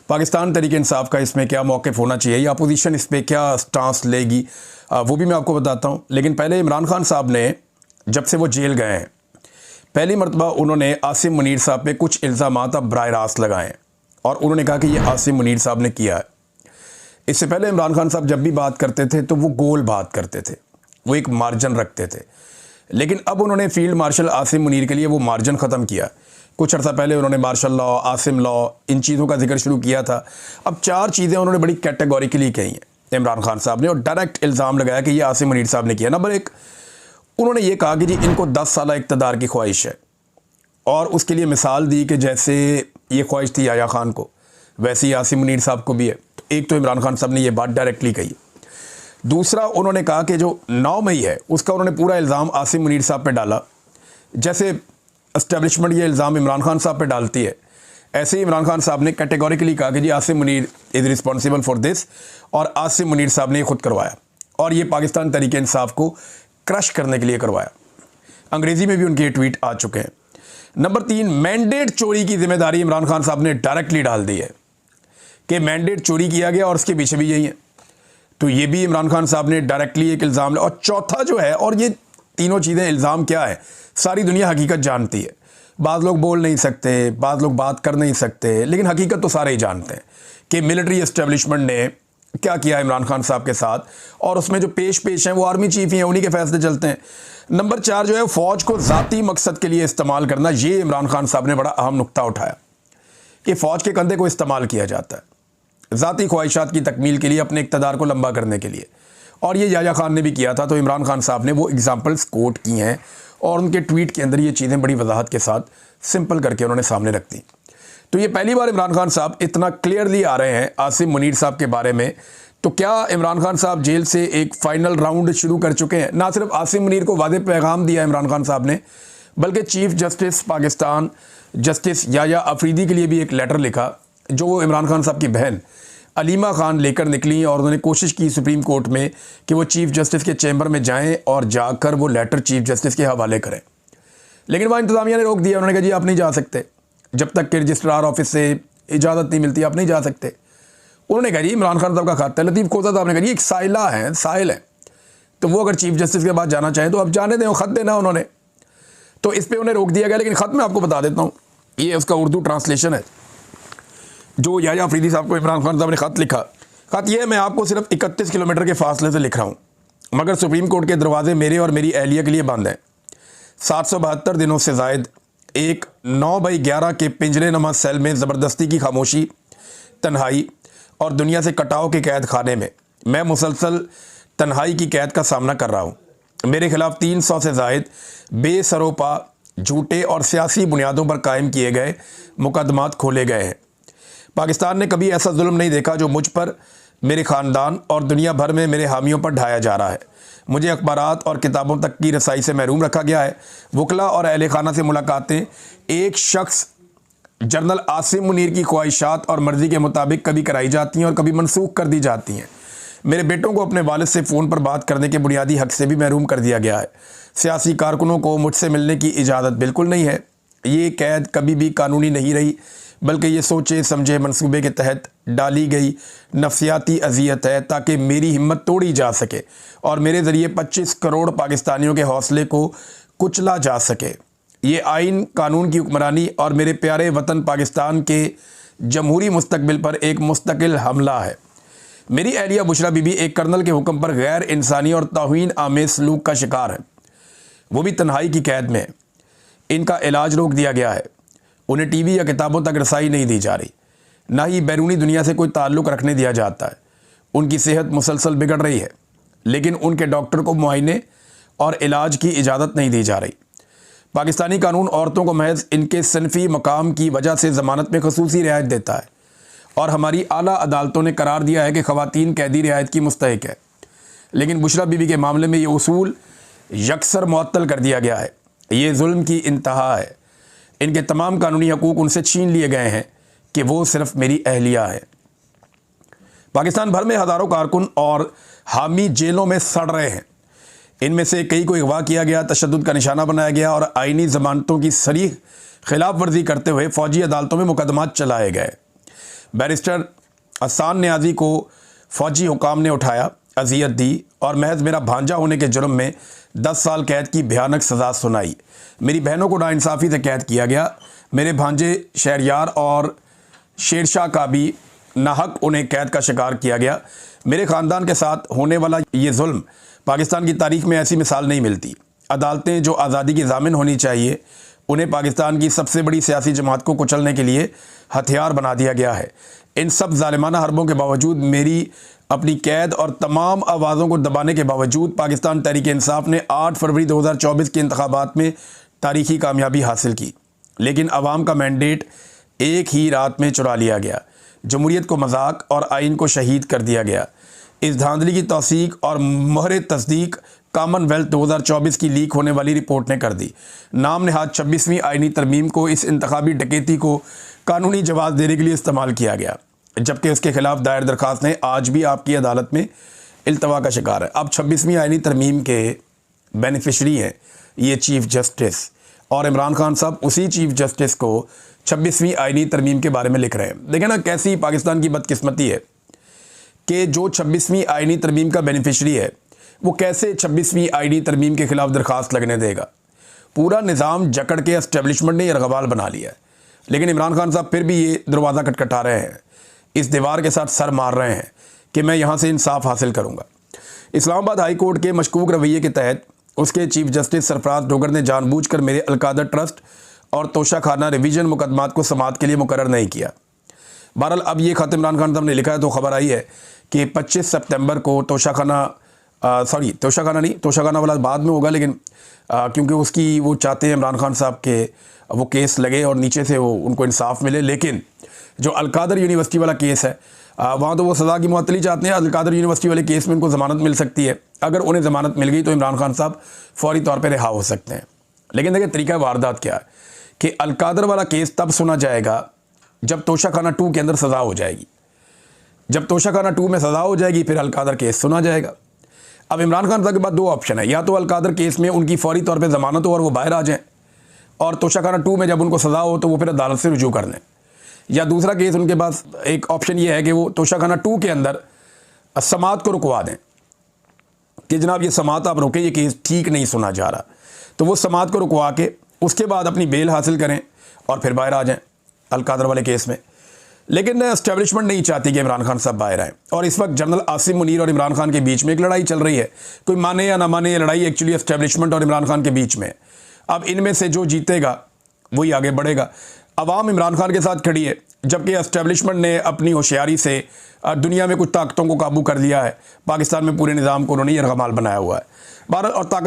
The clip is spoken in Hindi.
पाकिस्तान तरीके इंसाफ का इसमें क्या मौक़िफ़ होना चाहिए या अपोजिशन इस पर क्या स्टांस लेगी, वो भी मैं आपको बताता हूँ। लेकिन पहले इमरान खान साहब ने जब से वो जेल गए हैं, पहली मरतबा उन्होंने आसिम मुनीर साहब पे कुछ इल्ज़ामात अब बराह रास्त लगाए और उन्होंने कहा कि ये आसिम मुनीर साहब ने किया है। इससे पहले इमरान खान साहब जब भी बात करते थे तो वो गोल बात करते थे, वो एक मार्जिन रखते थे। लेकिन अब उन्होंने फील्ड मार्शल आसिम मुनीर के लिए वो मार्जिन ख़त्म किया। कुछ अर्सा पहले उन्होंने मार्शल लॉ, आसिम लॉ, इन चीज़ों का जिक्र शुरू किया था। अब 4 चीज़ें उन्होंने बड़ी कैटेगोरिकली कही हैं इमरान खान साहब ने और डायरेक्ट इल्ज़ाम लगाया कि ये आसिम मुनीर साहब ने किया। नंबर 1, उन्होंने ये कहा कि जी इनको 10 साल इक़्तिदार की ख्वाहिश है और उसके लिए मिसाल दी कि जैसे ये ख्वाहिश थी याया खान को, वैसे ही आसिम मुनीर साहब को भी है। एक तो इमरान खान साहब ने ये बात डायरेक्टली कही। दूसरा, उन्होंने कहा कि जो 9 मई है उसका उन्होंने पूरा इल्ज़ाम आसिम मुनीर साहब पे डाला। जैसे एस्टेब्लिशमेंट ये इल्ज़ाम इमरान खान साहब पे डालती है, ऐसे ही इमरान खान साहब ने कैटेगोरिकली कहा कि जी Asim Munir is responsible for this, और आसिम मुनीर साहब ने खुद करवाया और ये पाकिस्तान तरीके इंसाफ को क्रश करने के लिए करवाया। अंग्रेज़ी में भी उनके ट्वीट आ चुके हैं। नंबर 3, मैंडेट चोरी की जिम्मेदारी इमरान खान साहब ने डायरेक्टली डाल दी है कि मैंडेट चोरी किया गया और उसके पीछे भी यही है, तो ये भी इमरान खान साहब ने डायरेक्टली एक इल्ज़ाम। और चौथा जो है, और ये तीनों चीज़ें इल्ज़ाम क्या है, सारी दुनिया हकीकत जानती है। बाज़ लोग बोल नहीं सकते, बाज़ लोग बात कर नहीं सकते, लेकिन हकीकत तो सारे ही जानते हैं कि मिलिट्री एस्टेब्लिशमेंट ने क्या किया इमरान खान साहब के साथ, और उसमें जो पेश हैं वो आर्मी चीफ ही हैं, उन्हीं के फैसले चलते हैं। नंबर 4 जो है, फ़ौज को ज़ाती मकसद के लिए इस्तेमाल करना, ये इमरान खान साहब ने बड़ा अहम नुक्ता उठाया कि फ़ौज के कंधे को इस्तेमाल किया जाता है ज़ाती ख्वाहिशात की तकमील के लिए, अपने इक़्तिदार को लंबा करने के लिए, और ये याया खान ने भी किया था। तो इमरान खान साहब ने वो एग्जाम्पल्स कोट की हैं और उनके ट्वीट के अंदर ये चीज़ें बड़ी वजाहत के साथ सिंपल करके उन्होंने सामने रख दी। तो ये पहली बार इमरान खान साहब इतना क्लियरली आ रहे हैं आसिम मुनीर साहब के बारे में। तो क्या इमरान खान साहब जेल से एक फ़ाइनल राउंड शुरू कर चुके हैं? ना सिर्फ आसिम मुनीर को वादे पैगाम दिया इमरान खान साहब ने, बल्कि chief justice Pakistan justice Yahya Afridi के लिए भी एक लेटर लिखा, जो वो इमरान खान साहब की बहन अलीमा खान लेकर निकली, और उन्होंने कोशिश की सुप्रीम कोर्ट में कि वो चीफ जस्टिस के चैम्बर में जाएं और जाकर वो लेटर चीफ जस्टिस के हवाले करें। लेकिन वहाँ इंतज़ामिया ने रोक दिया। उन्होंने कहा जी आप नहीं जा सकते, जब तक कि रजिस्ट्रार ऑफिस से इजाज़त नहीं मिलती आप नहीं जा सकते। उन्होंने कहा जी इमरान खान साहब का खत है, लतीफ़ खोजा साहब ने कहा जी एक साइला है, साइल है, तो वो अगर चीफ जस्टिस के पास जाना चाहें तो आप जाने दें, वो ख़त देना उन्होंने। तो इस पर उन्हें रोक दिया गया। लेकिन ख़त मैं आपको बता देता हूँ, ये उसका उर्दू ट्रांसलेशन है जो याया अफरीदी साहब को इमरान खान साहब ने ख़त लिखा। ख़त ये है, मैं आपको सिर्फ 31 किलोमीटर के फासले से लिख रहा हूँ, मगर सुप्रीम कोर्ट के दरवाजे मेरे और मेरी अहलिया के लिए बंद हैं। 772 दिनों से ज़ायद एक 9x11 के पिंजरे नमा सेल में ज़बरदस्ती की खामोशी, तन्हाई और दुनिया से कटाव के कैद खाने में मैं मुसलसल तन्हाई की कैद का सामना कर रहा हूँ। मेरे खिलाफ 300 से ज़ायद बेसरोपा, झूठे और सियासी बुनियादों पर कायम किए गए मुकदमात खोले गए हैं। पाकिस्तान ने कभी ऐसा जुल्म नहीं देखा जो मुझ पर, मेरे ख़ानदान और दुनिया भर में मेरे हामियों पर ढाया जा रहा है। मुझे अखबारात और किताबों तक की रसाई से महरूम रखा गया है। वकला और अहले खाना से मुलाकातें एक शख्स जनरल आसिम मुनीर की ख्वाहिशात और मर्ज़ी के मुताबिक कभी कराई जाती हैं और कभी मनसूख कर दी जाती हैं। मेरे बेटों को अपने वालिद से फ़ोन पर बात करने के बुनियादी हक़ से भी महरूम कर दिया गया है। सियासी कारकुनों को मुझसे मिलने की इजाज़त बिल्कुल नहीं है। ये कैद कभी भी कानूनी नहीं रही, बल्कि ये सोचे समझे मंसूबे के तहत डाली गई नफसियाती अजियत है, ताकि मेरी हिम्मत तोड़ी जा सके और मेरे ज़रिए 25 करोड़ पाकिस्तानियों के हौसले को कुचला जा सके। ये आइन कानून की हुक्मरानी और मेरे प्यारे वतन पाकिस्तान के जमहूरी मुस्तकबिल पर एक मुस्तकिल हमला है। मेरी अहलिया बुशरा बीबी एक कर्नल के हुक्म पर गैर इंसानी और तौहीन आमेज़ सलूक का शिकार है, वो भी तन्हाई की कैद में है। इनका इलाज रोक दिया गया है, उन्हें टीवी या किताबों तक रसाई नहीं दी जा रही, ना ही बैरूनी दुनिया से कोई ताल्लुक़ रखने दिया जाता है। उनकी सेहत मुसलसल बिगड़ रही है, लेकिन उनके डॉक्टर को मुआयने और इलाज की इजाज़त नहीं दी जा रही। पाकिस्तानी कानून औरतों को महज इनके सनफ़ी मकाम की वजह से ज़मानत में ख़ुसूसी रियायत देता है, और हमारी आला अदालतों ने करार दिया है कि ख़वातीन कैदी रियायत की मुस्तहिक है। लेकिन बुशरा बीबी के मामले में ये उसूल यकसर मुअत्तल कर दिया गया है। ये जुल्म की इंतहा है। इनके तमाम कानूनी हकूक़ उनसे छीन लिए गए हैं कि वो सिर्फ मेरी अहलिया है। पाकिस्तान भर में हज़ारों कारकुन और हामी जेलों में सड़ रहे हैं। इनमें से कई को अगवा किया गया, तशद्दुद का निशाना बनाया गया और आइनी ज़मानतों की सरीह खिलाफ वर्जी करते हुए फ़ौजी अदालतों में मुकदमात चलाए गए। बैरिस्टर अहसान न्याजी को फ़ौजी हुकाम ने उठाया, अजियत दी और महज मेरा भांजा होने के जुर्म में 10 साल कैद की भयानक सज़ा सुनाई। मेरी बहनों को नाइंसाफ़ी से कैद किया गया। मेरे भांजे शहरयार और शेरशाह का भी नाहक उन्हें कैद का शिकार किया गया। मेरे ख़ानदान के साथ होने वाला ये जुल्म पाकिस्तान की तारीख़ में ऐसी मिसाल नहीं मिलती। अदालतें जो आज़ादी की ज़ामिन होनी चाहिए, उन्हें पाकिस्तान की सबसे बड़ी सियासी जमात को कुचलने के लिए हथियार बना दिया गया है। इन सब ज़ालिमाना हरबों के बावजूद, मेरी अपनी कैद और तमाम आवाज़ों को दबाने के बावजूद पाकिस्तान तहरीक इंसाफ ने 8 फरवरी 2024 के इंतखाबात में तारीख़ी कामयाबी हासिल की। लेकिन अवाम का मैंडेट एक ही रात में चुरा लिया गया। जमहूरियत को मजाक और आइन को शहीद कर दिया गया। इस धांधली की तौसीक और मोहर तस्दीक कॉमनवेल्थ 2024 की लीक होने वाली रिपोर्ट ने कर दी। नाम नहाद 26वीं आइनी तरमीम को इस इंतखाबी डकैती को कानूनी जवाब देने के लिए इस्तेमाल किया गया, जबकि उसके खिलाफ दायर दरखास्तें आज भी आपकी अदालत में इल्तवा का शिकार है। अब 26वीं आइनी तरमीम के बेनिफिशरी हैं ये चीफ जस्टिस, और इमरान खान साहब उसी चीफ जस्टिस को 26वीं आइनी तरमीम के बारे में लिख रहे हैं। देखें ना कैसी पाकिस्तान की बदकिस्मती है कि जो 26वीं आइनी तरमीम का बेनिफिशरी है वो कैसे 26वीं आइनी तरमीम के खिलाफ दरखास्त लगने देगा। पूरा निज़ाम जकड़ के एस्टेब्लिशमेंट ने यरगवाल बना लिया है, लेकिन इमरान खान साहब फिर भी ये दरवाज़ा खटखटा रहे हैं, इस दीवार के साथ सर मार रहे हैं कि मैं यहाँ से इंसाफ हासिल करूँगा। इस्लामाबाद हाई कोर्ट के मशकूक रवैये के तहत उसके चीफ जस्टिस सरफराज डोगर ने जानबूझकर मेरे अलकादर ट्रस्ट और तोशाखाना रिवीजन मुकदमात को समाअत के लिए मुकर्रर नहीं किया। बहरहाल अब ये ख़त इमरान खान साहब ने लिखा है तो ख़बर आई है कि 25 सितंबर को तोशाखाना वाला बाद में होगा, लेकिन क्योंकि उसकी वो चाहते हैं इमरान खान साहब के वो केस लगे और नीचे से वो उनको इंसाफ मिले। लेकिन जो अलकादर यूनिवर्सिटी वाला केस है वहाँ तो वो सज़ा की मुअत्तली चाहते हैं। अलकादर यूनिवर्सिटी वाले केस में उनको ज़मानत मिल सकती है। अगर उन्हें ज़मानत मिल गई तो इमरान खान साहब फौरी तौर पर रिहा हो सकते हैं। लेकिन देखिए तरीका वारदात क्या है कि अलकादर वाला केस तब सुना जाएगा जब तोशाखाना 2 के अंदर सज़ा हो जाएगी। जब तोशाखाना 2 में सज़ा हो जाएगी फिर अलकादर केस सुना जाएगा। अब इमरान खान साहब के पास 2 ऑप्शन है, या तो अलकादर केस में उनकी फौरी तौर पे ज़मानत हो और वो बाहर आ जाएं, और तोशाखाना 2 में जब उनको सज़ा हो तो वो फिर अदालत से रुजू कर लें, या दूसरा केस उनके पास एक ऑप्शन ये है कि वो तोशाखाना 2 के अंदर समाअत को रुकवा दें कि जनाब ये समाअत आप रोकें, ये केस ठीक नहीं सुना जा रहा। तो वो समाअत को रुकवा के उसके बाद अपनी बेल हासिल करें और फिर बाहर आ जाएं अलकादर वाले केस में। लेकिन एस्टेब्लिशमेंट नहीं चाहती कि इमरान खान साहब बाहर आएँ, और इस वक्त जनरल आसिम मुनीर और इमरान खान के बीच में एक लड़ाई चल रही है। कोई माने या ना माने, ये लड़ाई एक्चुअली एस्टेब्लिशमेंट और इमरान खान के बीच में। अब इनमें से जो जीतेगा वही आगे बढ़ेगा। अवाम इमरान खान के साथ खड़ी है, जबकि एस्टेब्लिशमेंट ने अपनी होशियारी से दुनिया में कुछ ताकतों को काबू कर लिया है। पाकिस्तान में पूरे निज़ाम को उन्होंने यरगमाल बनाया हुआ है। भारत और ताकत